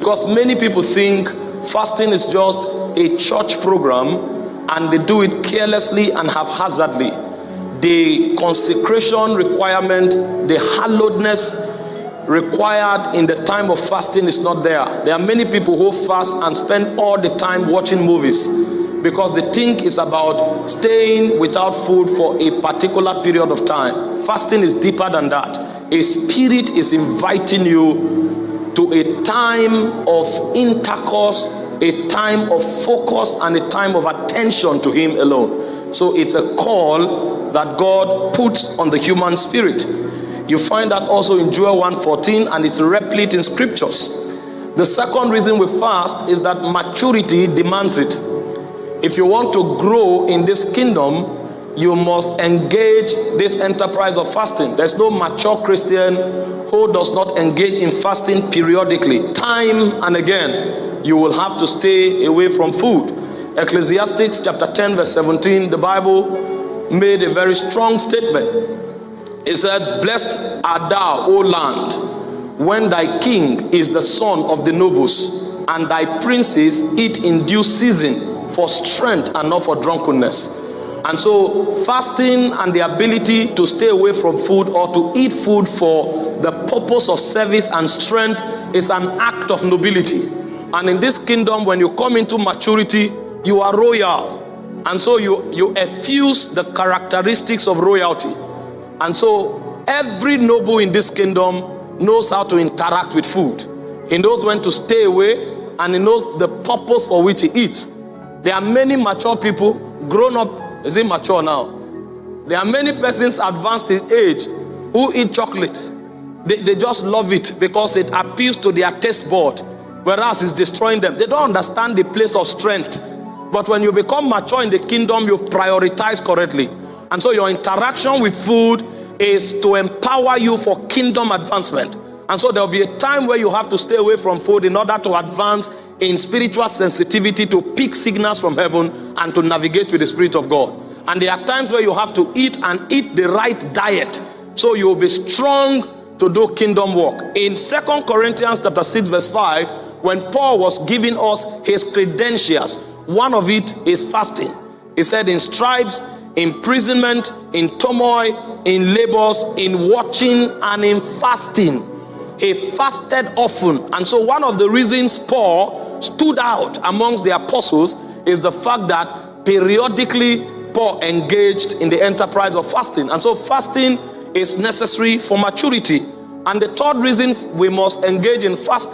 Because many people think fasting is just a church program and they do it carelessly and haphazardly. The consecration requirement, the hallowedness required in the time of fasting is not there. There are many people who fast and spend all the time watching movies because they think it's about staying without food for a particular period of time. Fasting is deeper than that. A spirit is inviting you to a time of intercourse, a time of focus, and a time of attention to Him alone. So it's a call that God puts on the human spirit. You find that also in Joel 1:14, and it's replete in scriptures. The second reason we fast is that maturity demands it. If you want to grow in this kingdom, you must engage this enterprise of fasting. There's no mature Christian who does not engage in fasting periodically. Time and again, you will have to stay away from food. Ecclesiastes chapter 10 verse 17, the Bible made a very strong statement. It said, "Blessed art thou, O land, when thy king is the son of the nobles, and thy princes eat in due season for strength and not for drunkenness." And so fasting and the ability to stay away from food or to eat food for the purpose of service and strength is an act of nobility. And in this kingdom, when you come into maturity, you are royal. And so you effuse the characteristics of royalty. And so every noble in this kingdom knows how to interact with food. He knows when to stay away, and he knows the purpose for which he eats. There are many mature people, grown up. Is it mature now? There are many persons advanced in age who eat chocolate. They just love it because it appeals to their taste bud, whereas it's destroying them. They don't understand the place of strength. But when you become mature in the kingdom, you prioritize correctly. And so your interaction with food is to empower you for kingdom advancement. And so there will be a time where you have to stay away from food in order to advance in spiritual sensitivity, to pick signals from heaven and to navigate with the Spirit of God. And there are times where you have to eat and eat the right diet, so you will be strong to do kingdom work. In 2 Corinthians chapter 6 verse 5, when Paul was giving us his credentials, one of it is fasting. He said, in stripes, imprisonment, in turmoil, in labors, in watching, and in fasting. He fasted often. And so one of the reasons Paul stood out amongst the apostles is the fact that periodically Paul engaged in the enterprise of fasting. And so fasting is necessary for maturity. And the third reason we must engage in fasting